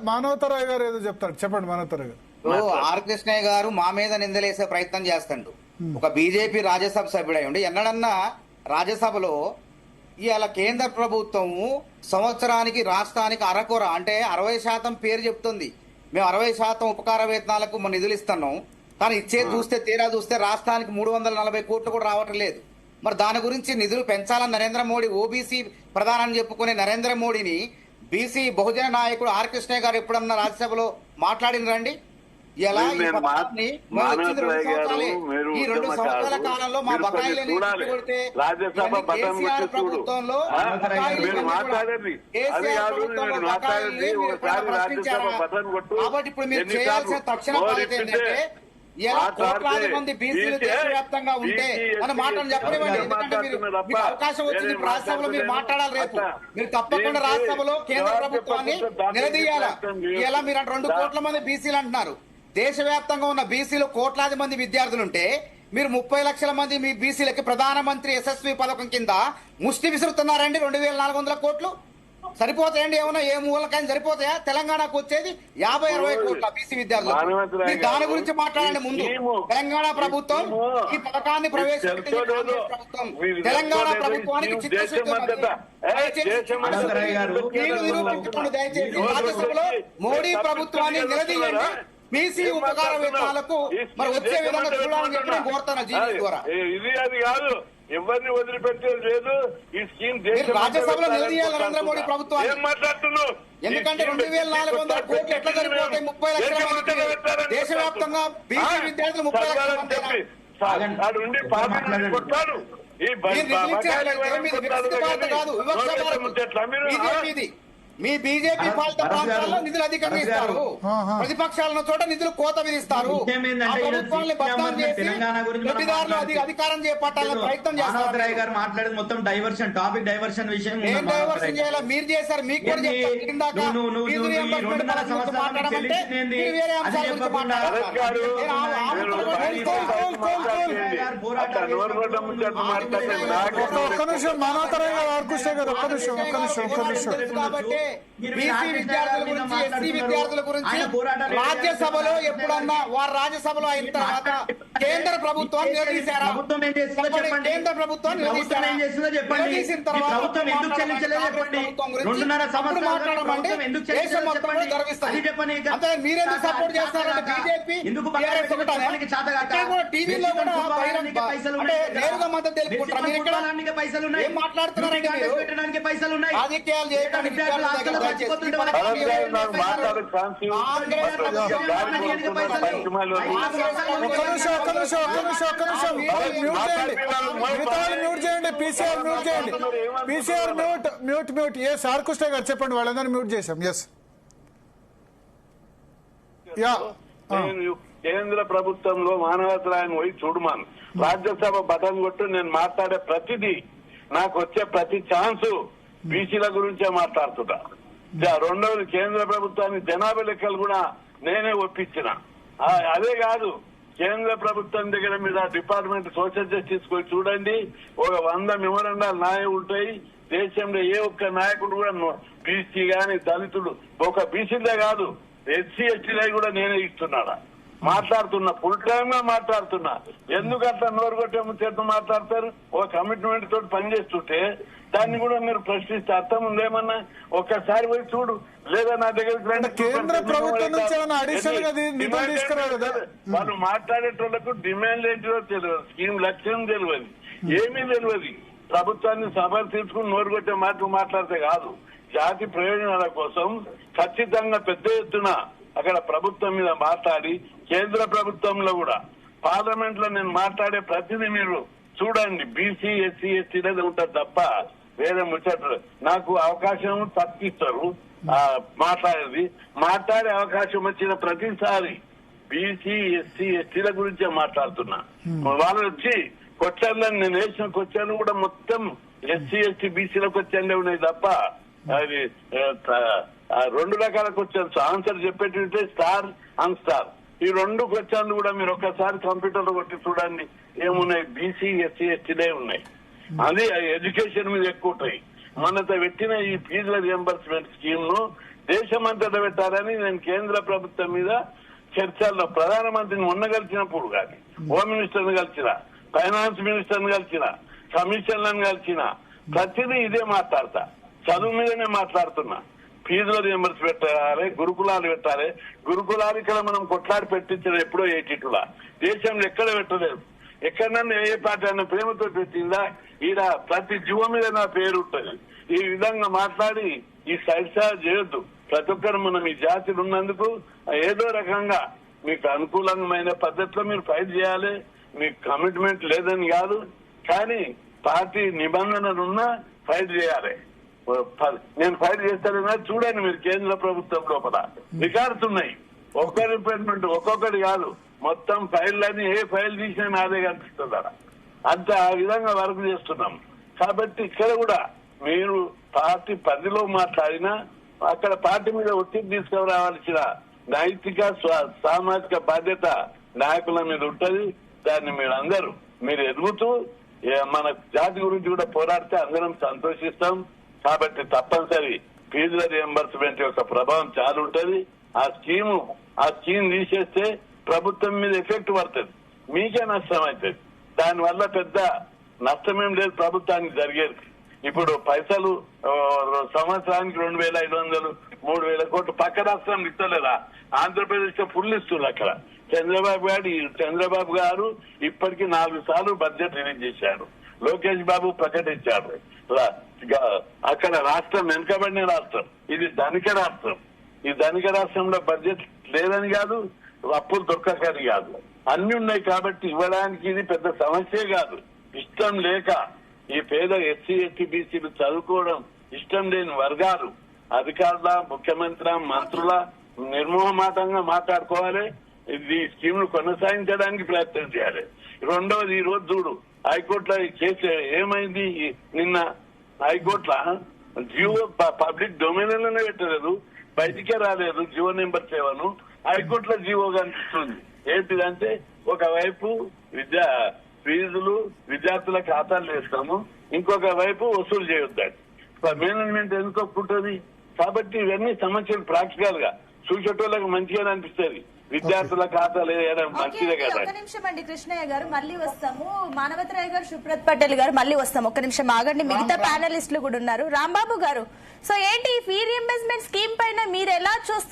మానవతరాయ్ గారు ఏదో చెప్తారు, చెప్పండి మానవతరాయ్ గారు. ఆర్ కృష్ణయ్య గారు మా మీద నిందలేసే ప్రయత్నం చేస్తాడు. ఒక బీజేపీ రాజ్యసభ సభ్యుడై ఉండి ఎన్నడన్నా రాజ్యసభలో ఇవాళ కేంద్ర ప్రభుత్వము సంవత్సరానికి రాష్ట్రానికి అరకొర అంటే 60% పేరు చెప్తుంది. మేము 60% ఉపకార వేతనాలకు మన నిధులు ఇస్తున్నాం, కానీ ఇచ్చేది తీరా చూస్తే రాష్ట్రానికి 340 కోట్లు కూడా రావటం లేదు. మరి దాని గురించి నిధులు పెంచాలని నరేంద్ర మోడీ, ఓబీసీ ప్రధాని చెప్పుకునే నరేంద్ర మోడీని బీసీ బహుజన నాయకుడు ఆర్ కృష్ణయ్య గారు ఎప్పుడన్నా రాజ్యసభలో మాట్లాడినరండి? ఇలా ఈ 2 సంవత్సరాల కాలంలో మా బకాయిలని కొడితే కేసీఆర్ ప్రభుత్వంలో కాబట్టి ఇప్పుడు మీరు చేయాల్సిన తక్షణ బాధ్యత ఏంటంటే ఇలా కోట్లాది మంది బీసీలు దేశవ్యాప్తంగా ఉంటే మన మాటలు చెప్పనివ్వండి. ఎందుకంటే మీకు అవకాశం వచ్చింది, రాజ్యసభలో మీరు మాట్లాడాలి. రేపు మీరు తప్పకుండా రాజ్యసభలో కేంద్ర ప్రభుత్వాన్ని నిలదీయాలా. ఇలా మీరు 2 కోట్ల మంది బీసీలు అంటున్నారు. దేశవ్యాప్తంగా ఉన్న బీసీలు కోట్లాది మంది విద్యార్థులుంటే మీరు 30 లక్షల మంది మీ బీసీలకి ప్రధానమంత్రి యశస్వి పథకం కింద ముష్టి విసురుతున్నారండి. 2400 కోట్లు సరిపోతాయండి? ఏమన్నా ఏ మూలకైనా సరిపోతాయా? తెలంగాణకు వచ్చేది 50-60 కోట్ల బీసీ విద్యార్థులు. దాని గురించి మాట్లాడండి ముందు. తెలంగాణ ప్రభుత్వం ఈ పథకాన్ని ప్రవేశపెట్టింది ప్రభుత్వం. తెలంగాణ ప్రభుత్వానికి చిత్తశుద్ధి నిరూపించుకోండి దయచేసి. రాజ్యసభలో మోడీ ప్రభుత్వాన్ని నిలదీయండి. బీసీ ఉపకార వేతనాలకు మరి వచ్చే విధంగా చూడాలని చెప్పి నేను కోరుతాను జీవీ ద్వారా. ఇది అది కాదు, ఎవరిని వదిలిపెట్టేది లేదు. ఈ స్కీమ్ రాజ్యసభలో నిలదీయాలి నరేంద్ర మోడీ ప్రభుత్వం. ఏం మాట్లాడుతున్నావు? ఎందుకంటే 2400 కోట్లు ఎట్లా సరిపోతాయి? 30 లక్షల మంది దేశవ్యాప్తంగా బీసీ విద్యార్థులు 30 లక్షల మంది కొట్టాడు. మీ బీజేపీ పాలిత ప్రాంతాల్లో నిధులు అధికంగా ఇస్తారు, ప్రతిపక్షాలను చోట నిధులు కోత విధిస్తారు. ప్రభుత్వాన్ని బద్నాం చేసి లబ్ధిదారులు అధికారం చేపట్టాలని ప్రయత్నం చేస్తారు. గారు మాట్లాడేది మొత్తం డైవర్షన్, టాపిక్ డైవర్షన్ విషయం. ఏం డైవర్షన్ చేయాలా? మీరు చేశారు, మీకు కూడా వేరే అంశాల గురించి మాట్లాడారు. ఒక్క నిమిషం మానవతరాయ్ గారు, ఆర్కృష్ణ గారు ఒక్క నిమిషం. కాబట్టి బీసీ విద్యార్థుల గురించి, ఎస్సీ విద్యార్థుల గురించి రాజ్యసభలో ఎప్పుడన్నా వారు రాజ్యసభలో అయిన తర్వాత కేంద్ర ప్రభుత్వాన్ని నిలదీశారా? కేంద్ర ప్రభుత్వాన్ని నిలదీసిన తర్వాత దేశం మొత్తం గర్విస్తారు. అంటే మీరెందుకు సపోర్ట్ చేస్తారంటే బీజేపీ టీవీలో కూడా అంటే నేరుగా మద్దతు తెలుపుకుంటారు. మీరు ఇక్కడ ఏం మాట్లాడుతున్నారండి? రాజకీయాలు చేయడానికి ఆర్కృష్ణ గారు చెప్పండి, వాళ్ళందరూ మ్యూట్ చేశాం. కేంద్ర ప్రభుత్వంలో మానవతరాయని పోయి చూడమాను. రాజ్యసభ బటన్ కొట్టు నేను మాట్లాడే ప్రతిదీ, నాకు వచ్చే ప్రతి ఛాన్సు బీసీల గురించే మాట్లాడుతున్నా. రెండవది, కేంద్ర ప్రభుత్వానికి జనాభా లెక్కలు కూడా నేనే ఒప్పించిన. అదే కాదు, కేంద్ర ప్రభుత్వం దగ్గర మీద డిపార్ట్మెంట్ సోషల్ జస్టిస్ పోయి చూడండి, ఒక 100 మెమోరాండాలు నాయ ఉంటాయి. దేశంలో ఏ ఒక్క నాయకుడు కూడా బీసీ గాని దళితుడు, ఒక బీసీలే కాదు ఎస్సీ ఎస్టీలే కూడా నేనే ఇస్తున్నాడా మాట్లాడుతున్నా, ఫుల్ టైమ్ గా మాట్లాడుతున్నా. ఎందుకు అట్లా నోరు కొట్టే ముచ్చేట్టు మాట్లాడతారు? ఒక కమిట్మెంట్ తోటి పనిచేస్తుంటే దాన్ని కూడా మీరు ప్రశ్నిస్తే అర్థం ఉందేమన్నా? ఒక్కసారి పోయి చూడు, లేదా నా దగ్గర కేంద్ర ప్రభుత్వం నుంచి వాళ్ళు మాట్లాడేటోళ్లకు డిమాండ్ ఏంటిదో తెలియదు, స్కీమ్ లక్ష్యం తెలియదు, ఏమీ తెలియదు. ప్రభుత్వాన్ని సభలు తీసుకుని నోరు కొట్టే మాటలు మాట్లాడితే కాదు, జాతి ప్రయోజనాల కోసం ఖచ్చితంగా పెద్ద ఎత్తున అక్కడ ప్రభుత్వం మీద మాట్లాడి, కేంద్ర ప్రభుత్వంలో కూడా పార్లమెంట్ లో నేను మాట్లాడే ప్రతిదీ మీరు చూడండి. బీసీ ఎస్సీ ఎస్టీలే ఉంటుంది తప్ప వేరే ముచ్చట్లు. నాకు అవకాశం తప్పిస్తారు మాట్లాడే అవకాశం వచ్చిన ప్రతిసారి బీసీ ఎస్సీ ఎస్టీల గురించే మాట్లాడుతున్నా. వాళ్ళు వచ్చి క్వశ్చన్లను నేను వేసిన క్వశ్చన్ కూడా మొత్తం ఎస్సీ ఎస్టీ బీసీల క్వశ్చన్లే ఉన్నాయి తప్ప అది 2 రకాల క్వశ్చన్స్ ఆన్సర్ చెప్పేటంటే స్టార్ అన్ స్టార్. ఈ 2 క్వశ్చన్లు కూడా మీరు ఒక్కసారి కంప్యూటర్ లో కొట్టి చూడండి ఏమున్నాయి, బీసీ ఎస్సీ ఎస్టీలే ఉన్నాయి. అది ఎడ్యుకేషన్ మీద ఎక్కువ ఉంటాయి. మనతో పెట్టిన ఈ ఫీజుల రియంబర్స్మెంట్ స్కీమ్ ను దేశమంతటా పెట్టాలని నేను కేంద్ర ప్రభుత్వం మీద చర్చల్లో ప్రధానమంత్రిని మొన్న కలిసినప్పుడు కానీ, హోమ్ మినిస్టర్ని కలిసిన, ఫైనాన్స్ మినిస్టర్ని కలిసిన, కమిషన్లను కలిసిన, ప్రతిదీ ఇదే మాట్లాడతా. చదువు మీదనే మాట్లాడుతున్నా. ఫీజుల రియంబర్స్ పెట్టాలి, గురుకులాలు పెట్టాలి. గురుకులాలు ఇక్కడ మనం కొట్లాడి పెట్టించారు ఎప్పుడో 82లా. దేశంలో ఎక్కడ పెట్టలేదు. ఎక్కడన్నా ఏ పార్టీ అన్న ప్రేమతో పెట్టిందా? ఈడ ప్రతి జీవం మీద నా పేరు ఉంటుంది. ఈ విధంగా మాట్లాడి ఈ సైడ్సా చేయొద్దు. ప్రతి ఒక్కరు మనం ఈ జాతిలో ఉన్నందుకు ఏదో రకంగా మీకు అనుకూలమైన పద్ధతిలో మీరు ఫైట్ చేయాలి. మీకు కమిట్మెంట్ లేదని కాదు, కానీ పార్టీ నిబంధనలున్నా ఫైట్ చేయాలి. నేను ఫైట్ చేస్తానన్నా చూడండి, మీరు కేంద్ర ప్రభుత్వం లోపల రికార్డ్స్ ఉన్నాయి. ఒక్క డిపార్ట్మెంట్ ఒక్కొక్కటి కాదు, మొత్తం ఫైళ్ళని ఏ ఫైల్ తీసినా నాదే కనిపిస్తుంది. అంత ఆ విధంగా వర్క్ చేస్తున్నాం. కాబట్టి ఇక్కడ కూడా మీరు పార్టీ పరిధిలో మాట్లాడినా అక్కడ పార్టీ మీద ఒత్తిడి తీసుకురావాల్సిన నైతిక సామాజిక బాధ్యత నాయకుల మీద ఉంటుంది. దాన్ని మీరు ఎదుగుతూ మన జాతి గురించి కూడా పోరాడితే అందరం సంతోషిస్తాం. కాబట్టి తప్పనిసరి ఫీజుల రియంబర్స్మెంట్ యొక్క ప్రభావం చాలా ఉంటది. ఆ స్కీమ్ తీసేస్తే ప్రభుత్వం మీద ఎఫెక్ట్ పడుతుంది, మీకే నష్టం అవుతుంది. దానివల్ల పెద్ద నష్టమేం లేదు ప్రభుత్వానికి జరిగేది. ఇప్పుడు పైసలు సంవత్సరానికి 2,500, 3,000 కోట్లు పక్క రాష్ట్రం ఇస్తలేదా? ఆంధ్రప్రదేశ్ లో ఫుల్ ఇస్తున్నారు. అక్కడ చంద్రబాబు గారు ఇప్పటికీ 4 సార్లు బడ్జెట్ రిలీజ్ చేశారు. లోకేష్ బాబు ప్రకటించాడు. అక్కడ రాష్ట్రం వెనుకబడిన రాష్ట్రం, ఇది ధనిక రాష్ట్రం. ఈ ధనిక రాష్ట్రంలో బడ్జెట్ లేదని కాదు, అప్పులు దొరకకని కాదు, అన్ని ఉన్నాయి. కాబట్టి ఇవ్వడానికి ఇది పెద్ద సమస్యే కాదు. ఇష్టం లేక ఈ పేద ఎస్సీ ఎస్టీ బీసీలు చదువుకోవడం ఇష్టం లేని వర్గాలు అధికారుల, ముఖ్యమంత్రి, మంత్రుల నిర్మోహమాటంగా మాట్లాడుకోవాలి. ఇది స్కీమ్ను కొనసాగించడానికి ప్రయత్నం చేయాలి. రెండవది, ఈ రోజు చూడు హైకోర్టులో కేసు ఏమైంది? నిన్న హైకోర్టులో జియో పబ్లిక్ డొమైన్లోనే పెట్టలేదు, బయటికే రాలేదు. జియో నెంబర్ 7 హైకోర్టులో జియో కనిపిస్తుంది. ఏంటిదంటే ఒకవైపు ఫీజులు విద్యార్థుల ఖాతాలు వేస్తాము, ఇంకొక వైపు వసూలు చేయొద్దండి. మేనేజ్మెంట్ ఎందుకు ఒప్పుకుంటుంది? కాబట్టి ఇవన్నీ సమస్యలు ప్రాక్టికల్ గా చూసేటోళ్ళకి మంచిగా అనిపిస్తుంది. విద్యార్థుల ఖాతాలు వేయడం మంచిదే కదా. ఒక్క నిమిషం అండి కృష్ణయ్య గారు, మళ్ళీ వస్తాము. మానవతరాయ్ గారు, సుబ్రత్ పటేల్ గారు మళ్ళీ వస్తాము. ఒక్క నిమిషం ఆగండి, మిగతా ప్యానలిస్టులు కూడా ఉన్నారు. రాంబాబు గారు, సో ఏంటి ఫీ రీయింబర్స్మెంట్ స్కీమ్ పైన మీరు ఎలా చూస్తున్నారు?